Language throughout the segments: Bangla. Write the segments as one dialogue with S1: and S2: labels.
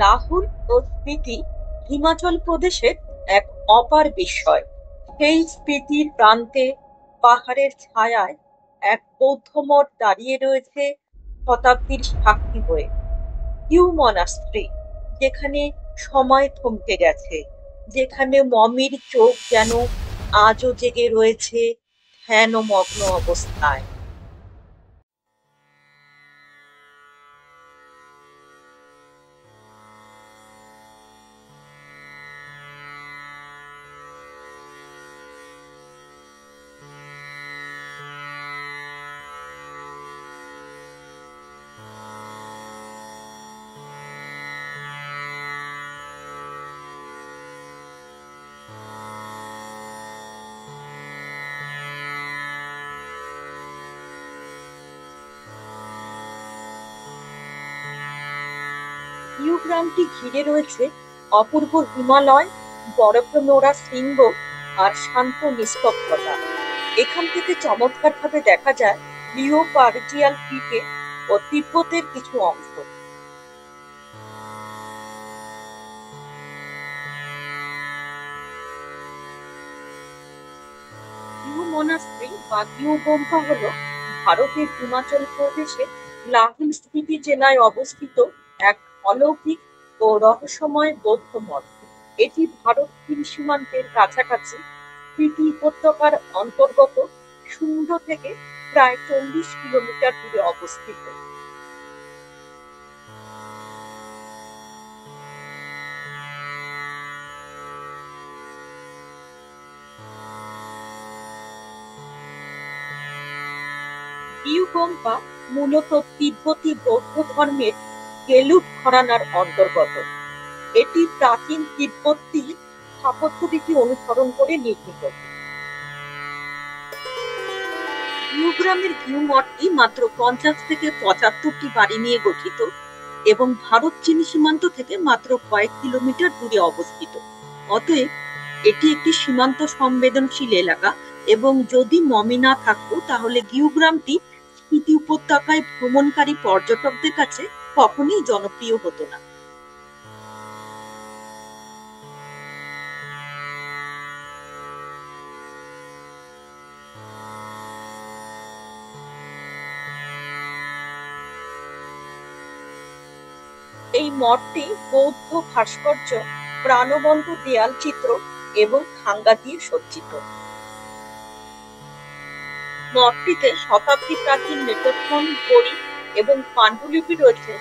S1: লাহুল ও স্পিতি হিমাচল প্রদেশের এক অপার বিস্ময়। সেই স্পিতির প্রান্তে পাহাড়ের ছায়ায় এক বৌদ্ধ মঠ দাঁড়িয়ে রয়েছে শতাব্দীর সাক্ষী হয়ে। কিউ মনাস্ট্রি, যেখানে সময় থমকে গেছে, যেখানে মমির চোখ যেন আজও জেগে রয়েছে ধ্যানমগ্ন অবস্থায়। কিউ গ্রামটি ঘিরে রয়েছে অপূর্ব হিমালয়, বরফে মোড়া শৃঙ্গ আর শান্ত নিস্তব্ধতা। এখান থেকে চমৎকার ভাবে দেখা যায় লিওপার্জিয়াল পিকে ও তিব্বতের কিছু অংশ। গিউ মনাস্ট্রি বা গিউ গোম্পা হল ভারতের হিমাচল প্রদেশের লাহুল স্পিতি জেলায় অবস্থিত এক অলৌকিক ও রহস্যময় বৌদ্ধ মঠ। এটি ভারত চীন সীমান্তের কাছাকাছি স্পিতি উপত্যকার অন্তর্গত সুন্দ থেকে প্রায় 40 কিলোমিটার দূরে অবস্থিত। গিউ গোম্পা মূলত তিব্বতী বৌদ্ধ ধর্মের গেলুক ঘরানার অন্তর্গত। এটি প্রাচীন তিব্বতী স্থাপত্যরীতি অনুসরণ করে নির্মিত। গিউ গ্রামের গিউ মঠটি মাত্র 50 থেকে 75টি বাড়ি নিয়ে গঠিত এবং ভারত চীন সীমান্ত থেকে মাত্র কয়েক কিলোমিটার দূরে অবস্থিত। অতএব এটি একটি সীমান্ত সংবেদনশীল এলাকা এবং যদি মমি না থাকতো তাহলে গিউ গ্রামটি স্পিতি উপত্যকায় ভ্রমণকারী পর্যটকদের কাছে কখনোই জনপ্রিয় হতো না। এই মঠটি বৌদ্ধ ভাস্কর্য, প্রাণবন্ত দেয়াল চিত্র এবং খাঙ্গা দিয়ে সজ্জিত। মঠটিতে শতাব্দী প্রাচীন নিদর্শন, ঘড়ি এবং পাণ্ডুলিপি রয়েছে,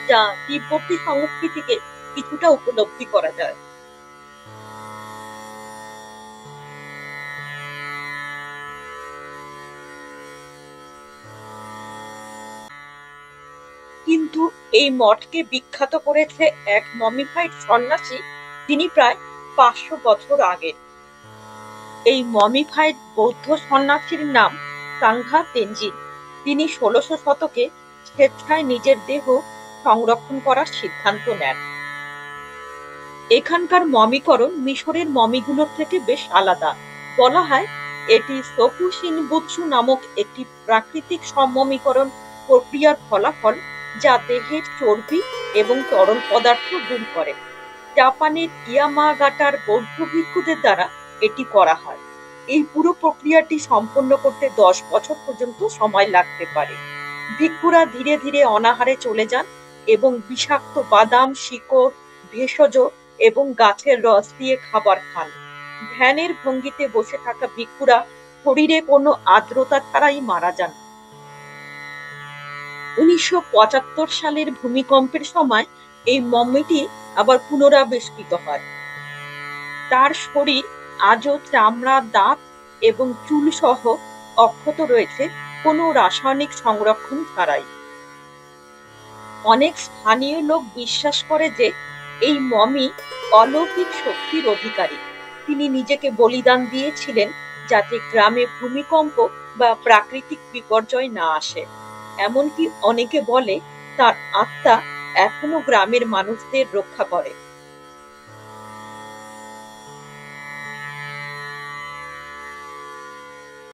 S1: যা তিব্বতী সংস্কৃতিকে কিছুটা উপলব্ধি করা যায়। কিন্তু এই মঠকে বিখ্যাত করেছে এক মমিফাইড সন্ন্যাসী, যিনি প্রায় 500 বছর আগে। এই মমিফাইড বৌদ্ধ সন্ন্যাসীর নাম সাংঘা তেনজিন। তিনি 1600 শতকে স্বেচ্ছায় নিজের দেহ সংরক্ষণ করার সিদ্ধান্ত নেন। এখানকার মমিকরণ মিশরের মমিগুলোর থেকে বেশ আলাদা। বলা হয় এটি সোকু শিনবুৎসু নামক একটি প্রাকৃতিক সমমীকরণ প্রক্রিয়ার ফলাফল, যা দেহের চর্বি এবং তরল পদার্থ দূর করে। জাপানের ইয়ামাগাটার বৌদ্ধ ভিক্ষুদের দ্বারা এটি করা হয়। এই পুরো প্রক্রিয়াটি সম্পন্ন করতে 10 বছর পর্যন্ত সময় লাগতে পারে। ভিক্ষুরা ধীরে ধীরে অনাহারে চলে যান এবং বিষাক্ত বাদাম, শিকড়, ভেষজ এবং গাছের রস দিয়ে খাবার খান। ধ্যানের ভঙ্গিতে বসে থাকা ভিক্ষুরা শরীরে কোনো আর্দ্রতা ছাড়াই মারা যান। 1975 সালের ভূমিকম্পের সময় এই মমিটি আবার পুনরাবিষ্কৃত হয়। তার শরীর আজও চামড়া, দাঁত এবং চুল সহ অক্ষত রয়েছে, কোনো রাসায়নিক সংরক্ষণ ছাড়াই। অনেক স্থানীয় লোক বিশ্বাস করে যে এই মমি অলৌকিক শক্তির অধিকারী। তিনি নিজেকে বলিদান দিয়েছিলেন যাতে গ্রামে ভূমিকম্প বা প্রাকৃতিক বিপর্যয় না আসে। এমনকি অনেকে বলে তার আত্মা এখনো গ্রামের মানুষদের রক্ষা করে।